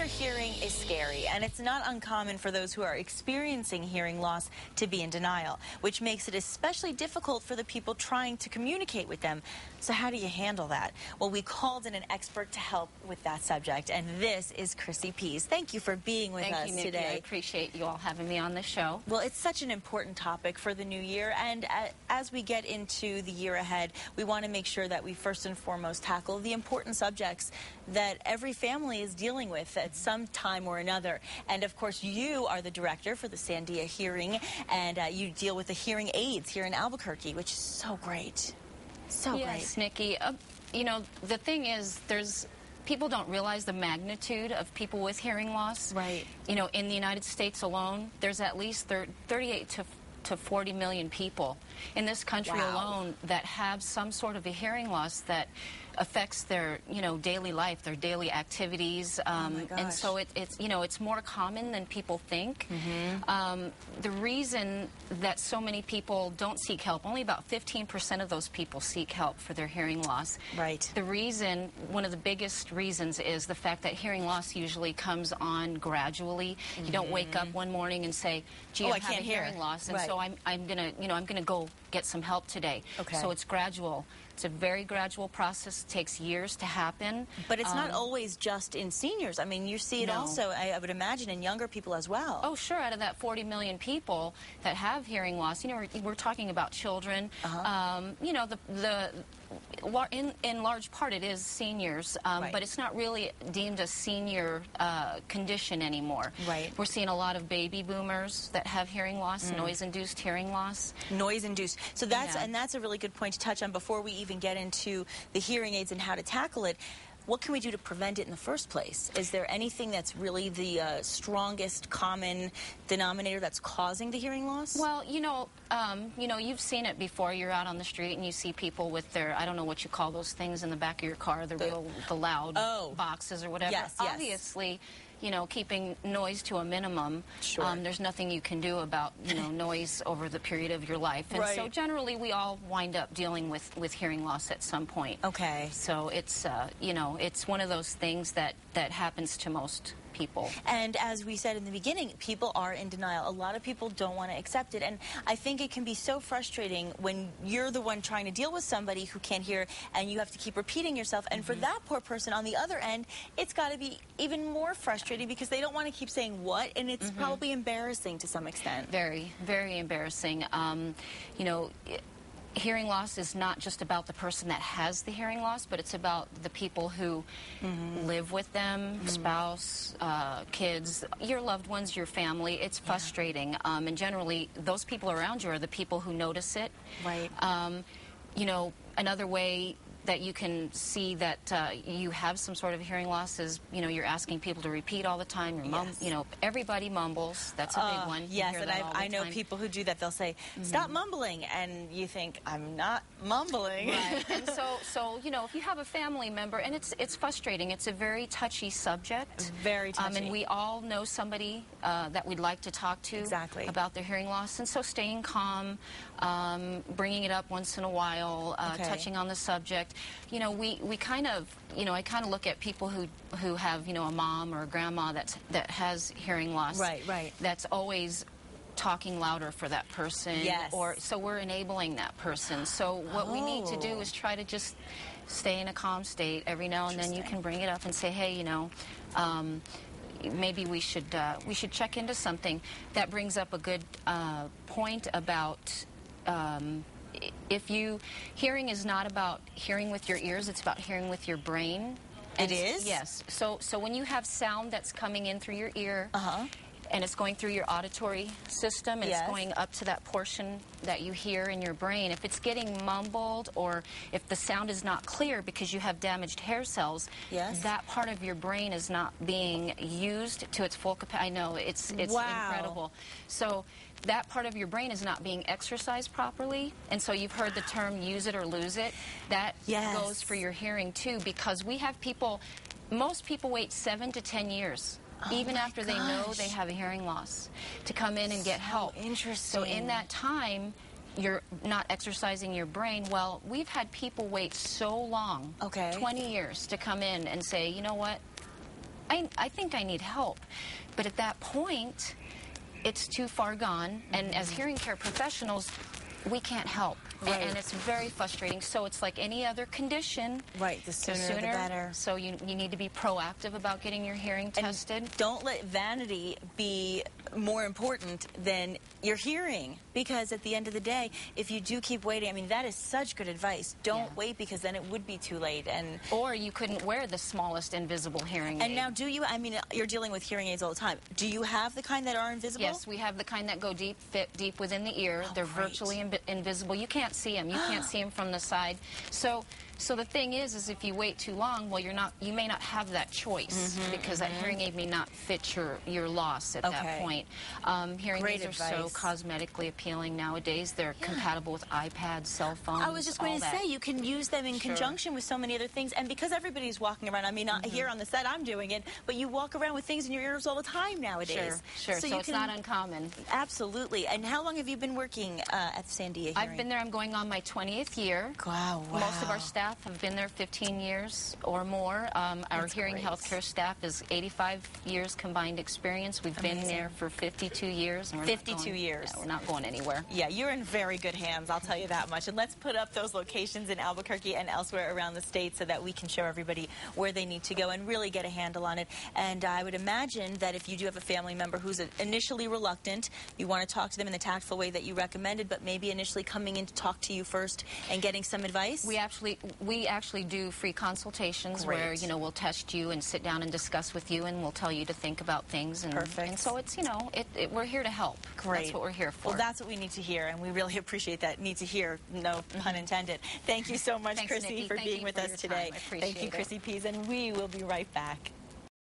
hearing is scary, and it's not uncommon for those who are experiencing hearing loss to be in denial, which makes it especially difficult for the people trying to communicate with them. So how do you handle that? Well, we called in an expert to help with that subject, and this is Chrissy Pease. Thank you for being with us Nikki. today. I appreciate you all having me on the show. Well, it's such an important topic for the new year, and as we get into the year ahead, we want to make sure that we first and foremost tackle the important subjects that every family is dealing with at some time or another. And of course, you are the director for the Sandia Hearing, and you deal with the hearing aids here in Albuquerque, which is so great. So great. Yes, Nikki. You know, the thing is, people don't realize the magnitude of people with hearing loss. Right. You know, in the United States alone, there's at least 38 to 40 million people in this country alone that have some sort of a hearing loss that affects their, daily life, their daily activities. And so it's more common than people think. The reason that so many people don't seek help, only about 15% of those people seek help for their hearing loss. Right. The reason, one of the biggest reasons, is the fact that hearing loss usually comes on gradually. You don't wake up one morning and say, gee, I have a hearing loss, and so I'm gonna go get some help today. Okay. So it's gradual. It's a very gradual process. It takes years to happen. But it's not always just in seniors. I mean, you see it also, I would imagine, in younger people as well. Oh, sure. Out of that 40 million people that have hearing loss, we're talking about children. In large part, it is seniors, but it's not really deemed a senior condition anymore. Right. We're seeing a lot of baby boomers that have hearing loss, noise-induced hearing loss. Noise-induced. So that's a really good point to touch on before we even get into the hearing aids and how to tackle it. What can we do to prevent it in the first place? Is there anything that's really the strongest common denominator that's causing the hearing loss? Well, you've seen it before. You're out on the street and you see people with their, I don't know what you call those things in the back of your car, the loud boxes or whatever. Yes, Obviously, keeping noise to a minimum. Sure. There's nothing you can do about, noise over the period of your life. And so generally we all wind up dealing with hearing loss at some point. Okay. So it's, it's one of those things that happens to most people. And as we said in the beginning, people are in denial. A lot of people don't want to accept it. And I think it can be so frustrating when you're the one trying to deal with somebody who can't hear and you have to keep repeating yourself. And for that poor person on the other end, it's got to be even more frustrating because they don't want to keep saying what, and it's probably embarrassing to some extent. Very, very embarrassing. Hearing loss is not just about the person that has the hearing loss, but it's about the people who live with them, spouse, kids, your loved ones, your family. It's frustrating. And generally, those people around you are the people who notice it. Right. Another way that you can see that you have some sort of hearing loss is, you're asking people to repeat all the time. Everybody mumbles. That's a big one. Yes, and I know people who do that. They'll say, stop mumbling, and you think, I'm not mumbling. Right. And so if you have a family member, and it's frustrating. It's a very touchy subject. Very touchy. And we all know somebody that we'd like to talk to about their hearing loss. And so staying calm, bringing it up once in a while, touching on the subject. We kind of, I kind of look at people who have, a mom or a grandma that has hearing loss. Right. That's always talking louder for that person. Yes. So we're enabling that person. So what we need to do is try to just stay in a calm state every now and then. You can bring it up and say, hey, maybe we should check into something. That brings up a good point about hearing is not about hearing with your ears, it's about hearing with your brain. It is? Yes. So when you have sound that's coming in through your ear, and it's going through your auditory system, and it's going up to that portion that you hear in your brain, if it's getting mumbled or if the sound is not clear because you have damaged hair cells, that part of your brain is not being used to its full capacity. I know, it's incredible. So that part of your brain is not being exercised properly, and so you've heard the term use it or lose it. That goes for your hearing too, because we have people, most people wait 7 to 10 years even after they know they have a hearing loss to come in and get help. Interesting. So in that time, you're not exercising your brain. Well, we've had people wait so long, 20 years, to come in and say, you know what, I think I need help. But at that point, it's too far gone, and as hearing care professionals, we can't help. Right. And it's very frustrating. So it's like any other condition. Right, the sooner the better. So you need to be proactive about getting your hearing tested. And don't let vanity be more important than your hearing, because at the end of the day, if you do keep waiting, I mean, that is such good advice. Don't wait, because then it would be too late. Or you couldn't wear the smallest invisible hearing aid. And now, do you, I mean, you're dealing with hearing aids all the time. Do you have the kind that are invisible? Yes, we have the kind that go deep, fit deep within the ear. They're virtually invisible. You can't see them. You can't see them from the side. So the thing is if you wait too long, well, you may not have that choice, because that hearing aid may not fit your loss at that point. Hearing aids are so cosmetically appealing nowadays. They're compatible with iPads, cell phones. I was just going to say, you can use them in conjunction with so many other things. And because everybody's walking around, I mean, here on the set, I'm doing it, but you walk around with things in your ears all the time nowadays. Sure. So it's not uncommon. Absolutely. And how long have you been working at Sandia Hearing? I've been there. I'm going on my 20th year. Wow. Most of our staff have been there 15 years or more. Our hearing healthcare staff is 85 years combined experience. We've been there for 52 years. And 52 years. Yeah, we're not going anywhere. Yeah, you're in very good hands, I'll tell you that much. And let's put up those locations in Albuquerque and elsewhere around the state so that we can show everybody where they need to go and really get a handle on it. And I would imagine that if you do have a family member who's initially reluctant, you want to talk to them in the tactful way that you recommended, but maybe initially coming in to talk to you first and getting some advice? We actually do free consultations where, we'll test you and sit down and discuss with you, and we'll tell you to think about things. And, Perfect. And so it's, we're here to help. Great. That's what we're here for. Well, that's what we need to hear, and we really appreciate that. Need to hear, no pun intended. Thank you so much, Thanks, Chrissy, Nikki. for being with us today. Thank you, Chrissy Pease, and we will be right back.